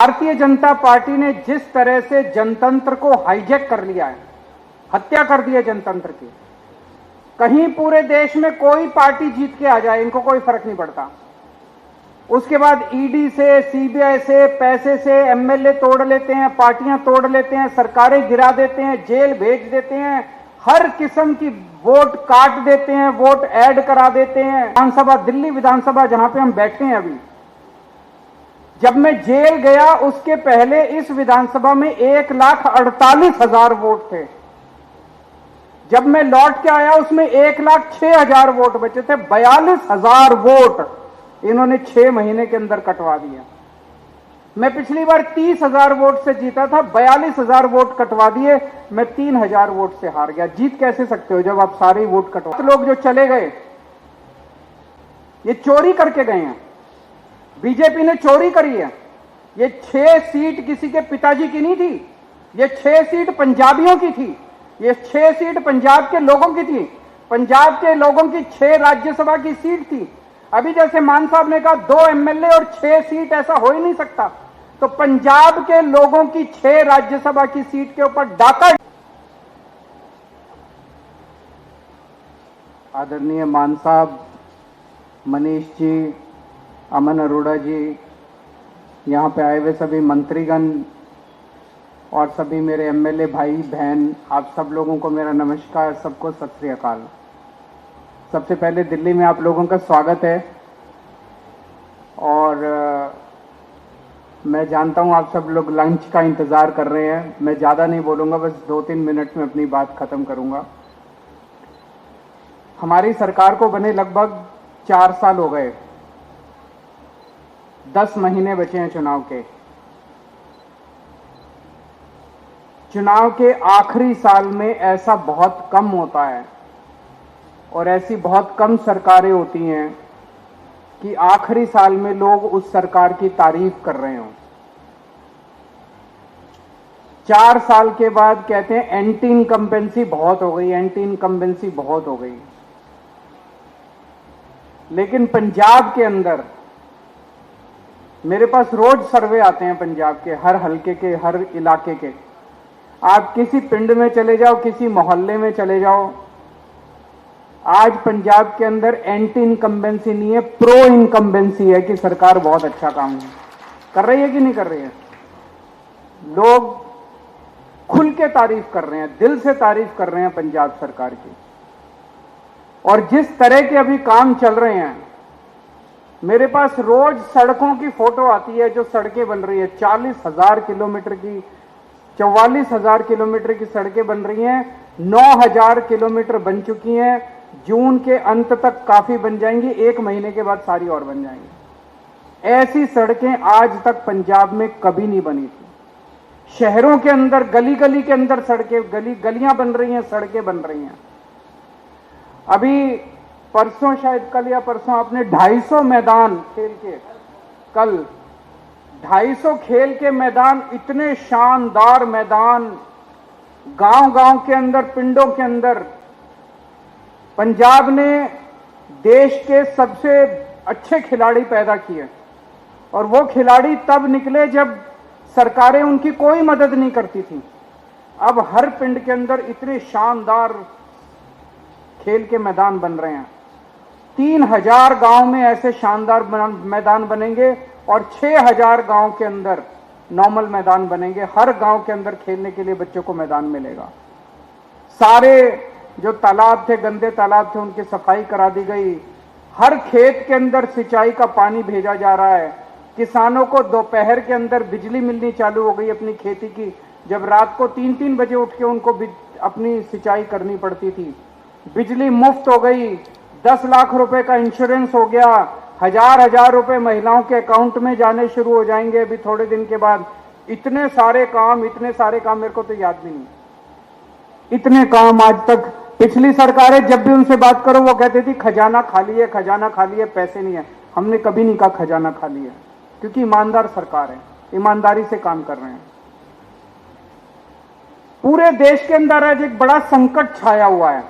Bharatiya Janata party ने जिस तरह से जनतंत्र को हाईजैक कर लिया है, हत्या कर दी है जनतंत्र की। कहीं पूरे देश में कोई पार्टी जीत के आ जाए, इनको कोई फर्क नहीं पड़ता। उसके बाद ईडी से, सीबीआई से, पैसे से एमएलए तोड़ लेते हैं, पार्टियां तोड़ लेते हैं, सरकारें गिरा देते हैं, जेल भेज देते हैं, हर किस्म की वोट काट देते हैं, वोट ऐड करा देते हैं। विधानसभा, दिल्ली विधानसभा जहां पे हम बैठे हैं अभी, जब मैं जेल गया उसके पहले इस विधानसभा में 1,48,000 वोट थे। जब मैं लौट के आया उसमें 1,06,000 वोट बचे थे। 42,000 वोट इन्होंने 6 महीने के अंदर कटवा दिया। मैं पिछली बार 30,000 वोट से जीता था, 42,000 वोट कटवा दिए, मैं 3,000 वोट से हार गया। जीत कैसे सकते हो जब आप सारे वोट कटवा। लोग जो चले गए ये चोरी करके गए हैं, बीजेपी ने चोरी करी है। ये 6 सीट किसी के पिताजी की नहीं थी, ये 6 सीट पंजाबियों की थी, ये 6 सीट पंजाब के लोगों की थी। पंजाब के लोगों की 6 राज्यसभा की सीट थी। अभी जैसे मान साहब ने कहा 2 एमएलए और 6 सीट, ऐसा हो ही नहीं सकता। तो पंजाब के लोगों की 6 राज्यसभा की सीट के ऊपर डाका। आदरणीय मान साहब, मनीष जी, अमन अरोड़ा जी, यहाँ पे आए हुए सभी मंत्रीगण और सभी मेरे एमएलए भाई बहन, आप सब लोगों को मेरा नमस्कार, सबको सत श्री अकाल। सबसे पहले दिल्ली में आप लोगों का स्वागत है और मैं जानता हूँ आप सब लोग लंच का इंतज़ार कर रहे हैं। मैं ज़्यादा नहीं बोलूँगा, बस 2-3 मिनट में अपनी बात ख़त्म करूँगा। हमारी सरकार को बने लगभग 4 साल हो गए, 10 महीने बचे हैं चुनाव के। चुनाव के आखिरी साल में ऐसा बहुत कम होता है और ऐसी बहुत कम सरकारें होती हैं कि आखिरी साल में लोग उस सरकार की तारीफ कर रहे हों। 4 साल के बाद कहते हैं एंटी इनकम्बेंसी बहुत हो गई, एंटी इनकम्बेंसी बहुत हो गई। लेकिन पंजाब के अंदर मेरे पास रोज सर्वे आते हैं, पंजाब के हर हलके के, हर इलाके के। आप किसी पिंड में चले जाओ, किसी मोहल्ले में चले जाओ, आज पंजाब के अंदर एंटी इनकम्बेंसी नहीं है, प्रो इनकम्बेंसी है कि सरकार बहुत अच्छा काम कर रही है कि नहीं कर रही है। लोग खुल के तारीफ कर रहे हैं, दिल से तारीफ कर रहे हैं पंजाब सरकार की। और जिस तरह के अभी काम चल रहे हैं, मेरे पास रोज सड़कों की फोटो आती है, जो सड़कें बन रही है। 40,000 किलोमीटर की, 44,000 किलोमीटर की सड़कें बन रही हैं। 9,000 किलोमीटर बन चुकी हैं। जून के अंत तक काफी बन जाएंगी, 1 महीने के बाद सारी और बन जाएंगी। ऐसी सड़कें आज तक पंजाब में कभी नहीं बनी थी। शहरों के अंदर, गली गली के अंदर सड़कें, गलियां बन रही हैं, सड़कें बन रही हैं। अभी परसों, शायद कल या परसों, आपने 250 मैदान खेल के, कल 250 खेल के मैदान, इतने शानदार मैदान गांव-गांव के अंदर, पिंडों के अंदर। पंजाब ने देश के सबसे अच्छे खिलाड़ी पैदा किए और वो खिलाड़ी तब निकले जब सरकारें उनकी कोई मदद नहीं करती थी। अब हर पिंड के अंदर इतने शानदार खेल के मैदान बन रहे हैं। 3,000 गांव में ऐसे शानदार मैदान बनेंगे और 6,000 गांव के अंदर नॉर्मल मैदान बनेंगे। हर गांव के अंदर खेलने के लिए बच्चों को मैदान मिलेगा। सारे जो तालाब थे, गंदे तालाब थे, उनकी सफाई करा दी गई। हर खेत के अंदर सिंचाई का पानी भेजा जा रहा है। किसानों को दोपहर के अंदर बिजली मिलनी चालू हो गई अपनी खेती की, जब रात को 3-3 बजे उठ के उनको अपनी सिंचाई करनी पड़ती थी। बिजली मुफ्त हो गई। 10 लाख रुपए का इंश्योरेंस हो गया। 1,000 रुपए महिलाओं के अकाउंट में जाने शुरू हो जाएंगे अभी थोड़े दिन के बाद। इतने सारे काम मेरे को तो याद भी नहीं। इतने काम आज तक पिछली सरकारें, जब भी उनसे बात करो वो कहती थी खजाना खाली है, खजाना खाली है, पैसे नहीं है। हमने कभी नहीं कहा खजाना खाली है, क्योंकि ईमानदार सरकार है, ईमानदारी से काम कर रहे हैं। पूरे देश के अंदर आज एक बड़ा संकट छाया हुआ है।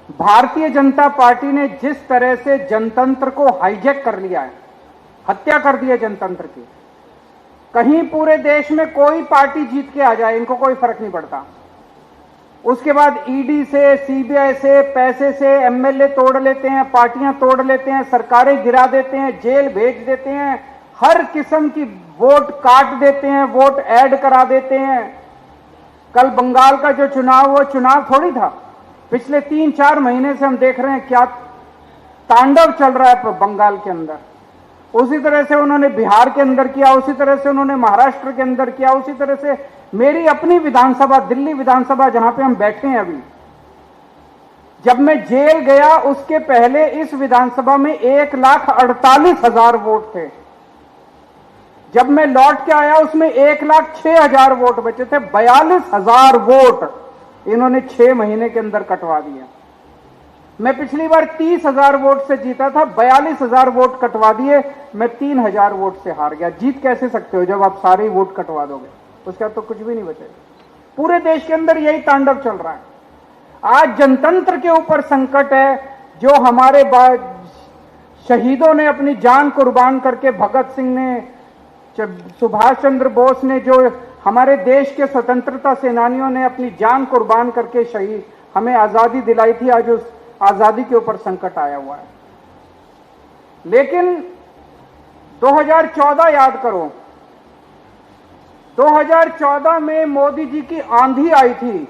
भारतीय जनता पार्टी ने जिस तरह से जनतंत्र को हाईजैक कर लिया है, हत्या कर दी है जनतंत्र की। कहीं पूरे देश में कोई पार्टी जीत के आ जाए, इनको कोई फर्क नहीं पड़ता। उसके बाद ईडी से, सीबीआई से, पैसे से एमएलए तोड़ लेते हैं, पार्टियां तोड़ लेते हैं, सरकारें गिरा देते हैं, जेल भेज देते हैं, हर किस्म की वोट काट देते हैं, वोट ऐड करा देते हैं। कल बंगाल का जो चुनाव, वो चुनाव थोड़ी था। पिछले 3-4 महीने से हम देख रहे हैं क्या तांडव चल रहा है बंगाल के अंदर। उसी तरह से उन्होंने बिहार के अंदर किया, उसी तरह से उन्होंने महाराष्ट्र के अंदर किया, उसी तरह से मेरी अपनी विधानसभा, दिल्ली विधानसभा जहां पे हम बैठे हैं अभी, जब मैं जेल गया उसके पहले इस विधानसभा में 1,48,000 वोट थे। जब मैं लौट के आया उसमें 1,06,000 वोट बचे थे। 42,000 वोट इन्होंने 6 महीने के अंदर कटवा दिया। मैं पिछली बार 30,000 वोट से जीता था, 42,000 वोट कटवा दिए, मैं 3,000 वोट से हार गया। जीत कैसे सकते हो जब आप सारे वोट कटवा दोगे? उसका तो कुछ भी नहीं बचेगा। पूरे देश के अंदर यही तांडव चल रहा है। आज जनतंत्र के ऊपर संकट है। जो हमारे शहीदों ने अपनी जान कुर्बान करके, भगत सिंह ने, सुभाष चंद्र बोस ने, जो हमारे देश के स्वतंत्रता सेनानियों ने अपनी जान कुर्बान करके शहीद हमें आजादी दिलाई थी, आज उस आजादी के ऊपर संकट आया हुआ है। लेकिन 2014 याद करो, 2014 में मोदी जी की आंधी आई थी।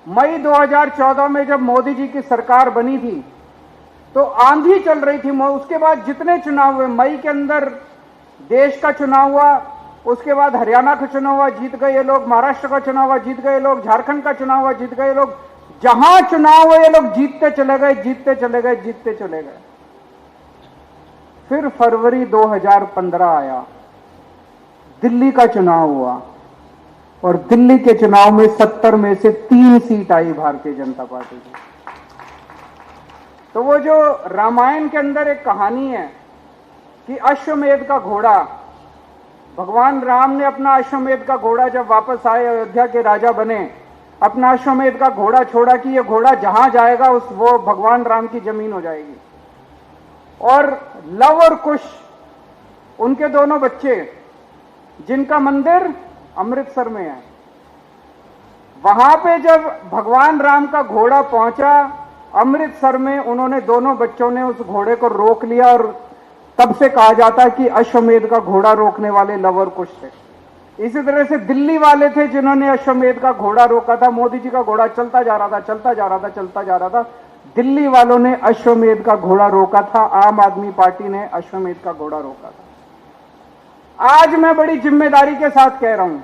मई 2014 में जब मोदी जी की सरकार बनी थी तो आंधी चल रही थी। उसके बाद जितने चुनाव हुए, मई के अंदर देश का चुनाव हुआ, उसके बाद हरियाणा का चुनाव हुआ, जीत गए ये लोग, महाराष्ट्र का चुनाव हुआ, जीत गए लोग, झारखंड का चुनाव हुआ, जीत गए लोग। जहां चुनाव हुए ये लोग जीतते चले गए, जीतते चले गए, जीतते चले गए। फिर फरवरी 2015 आया, दिल्ली का चुनाव हुआ और दिल्ली के चुनाव में 70 में से 3 सीट आई भारतीय जनता पार्टी की। तो वो जो रामायण के अंदर एक कहानी है कि अश्वमेध का घोड़ा, भगवान राम ने अपना अश्वमेध का घोड़ा जब वापस आए, अयोध्या के राजा बने, अपना अश्वमेध का घोड़ा छोड़ा कि ये घोड़ा जहां जाएगा वो भगवान राम की जमीन हो जाएगी। और लव और कुश, उनके दोनों बच्चे, जिनका मंदिर अमृतसर में है, वहां पे जब भगवान राम का घोड़ा पहुंचा अमृतसर में, उन्होंने दोनों बच्चों ने उस घोड़े को रोक लिया और तब से कहा जाता है कि अश्वमेध का घोड़ा रोकने वाले लव और कुश थे। इसी तरह से दिल्ली वाले थे जिन्होंने अश्वमेध का घोड़ा रोका था। मोदी जी का घोड़ा चलता जा रहा था, चलता जा रहा था, चलता जा रहा था। दिल्ली वालों ने अश्वमेध का घोड़ा रोका था, आम आदमी पार्टी ने अश्वमेध का घोड़ा रोका था। आज मैं बड़ी जिम्मेदारी के साथ कह रहा हूं,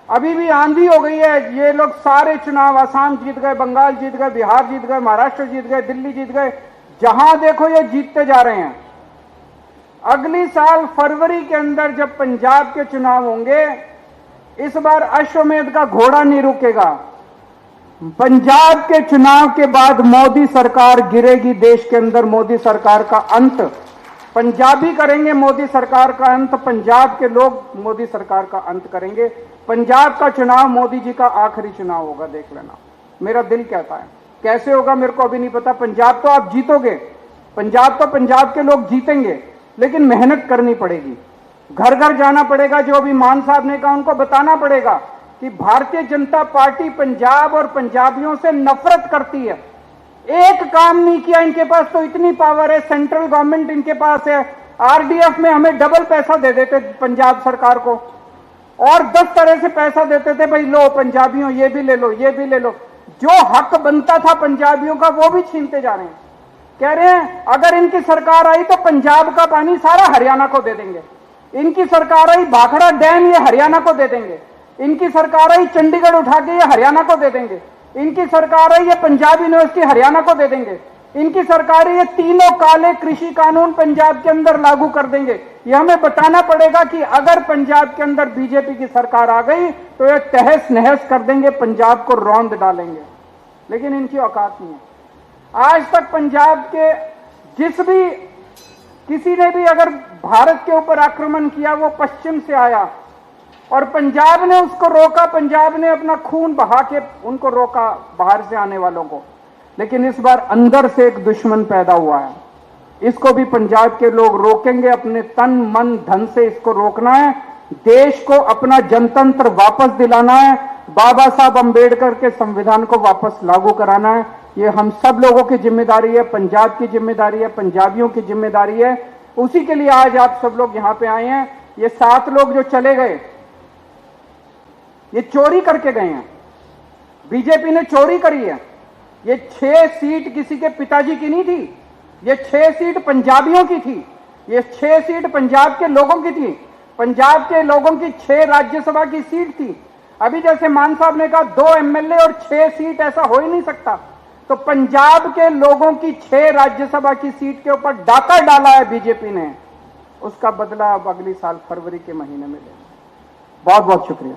अभी भी आंधी हो गई है। ये लोग सारे चुनाव, असम जीत गए, बंगाल जीत गए, बिहार जीत गए, महाराष्ट्र जीत गए, दिल्ली जीत गए, जहां देखो ये जीतते जा रहे हैं। अगली साल फरवरी के अंदर जब पंजाब के चुनाव होंगे, इस बार अश्वमेध का घोड़ा नहीं रुकेगा। पंजाब के चुनाव के बाद मोदी सरकार गिरेगी देश के अंदर। मोदी सरकार का अंत पंजाबी करेंगे, मोदी सरकार का अंत पंजाब के लोग मोदी सरकार का अंत करेंगे। पंजाब का चुनाव मोदी जी का आखिरी चुनाव होगा, देख लेना। मेरा दिल कहता है, कैसे होगा मेरे को अभी नहीं पता। पंजाब तो आप जीतोगे, पंजाब तो पंजाब के लोग जीतेंगे, लेकिन मेहनत करनी पड़ेगी, घर घर जाना पड़ेगा। जो अभी मान साहब ने कहा, उनको बताना पड़ेगा कि भारतीय जनता पार्टी पंजाब और पंजाबियों से नफरत करती है। एक काम नहीं किया इनके पास, तो इतनी पावर है, सेंट्रल गवर्नमेंट इनके पास है। आरडीएफ में हमें डबल पैसा दे देते पंजाब सरकार को, और 10 तरह से पैसा देते थे, भाई लो पंजाबियों ये भी ले लो, ये भी ले लो। जो हक बनता था पंजाबियों का वो भी छीनते जा रहे हैं। कह रहे हैं अगर इनकी सरकार आई तो पंजाब का पानी सारा हरियाणा को दे देंगे। इनकी सरकार आई, भाखड़ा डैम ये हरियाणा को दे देंगे। इनकी सरकार आई, चंडीगढ़ उठा के ये हरियाणा को दे देंगे। इनकी सरकार आई, ये पंजाब यूनिवर्सिटी हरियाणा को दे देंगे। इनकी सरकार ये तीनों काले कृषि कानून पंजाब के अंदर लागू कर देंगे। ये हमें बताना पड़ेगा कि अगर पंजाब के अंदर बीजेपी की सरकार आ गई तो ये तहस नहस कर देंगे, पंजाब को रौंद डालेंगे। लेकिन इनकी औकात नहीं है। आज तक पंजाब के किसी ने भी अगर भारत के ऊपर आक्रमण किया, वो पश्चिम से आया और पंजाब ने उसको रोका। पंजाब ने अपना खून बहा के उनको रोका, बाहर से आने वालों को। लेकिन इस बार अंदर से एक दुश्मन पैदा हुआ है। इसको भी पंजाब के लोग रोकेंगे, अपने तन मन धन से इसको रोकना है। देश को अपना जनतंत्र वापस दिलाना है, बाबा साहब अंबेडकर के संविधान को वापस लागू कराना है। ये हम सब लोगों की जिम्मेदारी है, पंजाब की जिम्मेदारी है, पंजाबियों की जिम्मेदारी है। उसी के लिए आज आप सब लोग यहां पे आए हैं। ये 7 लोग जो चले गए, ये चोरी करके गए हैं, बीजेपी ने चोरी करी है। ये 6 सीट किसी के पिताजी की नहीं थी, ये 6 सीट पंजाबियों की थी, ये 6 सीट पंजाब के लोगों की थी। पंजाब के लोगों की 6 राज्यसभा की सीट थी। अभी जैसे मान साहब ने कहा 2 एमएलए और 6 सीट, ऐसा हो ही नहीं सकता। तो पंजाब के लोगों की 6 राज्यसभा की सीट के ऊपर डाका डाला है बीजेपी ने, उसका बदला अब अगली साल फरवरी के महीने में लेना। बहुत बहुत शुक्रिया।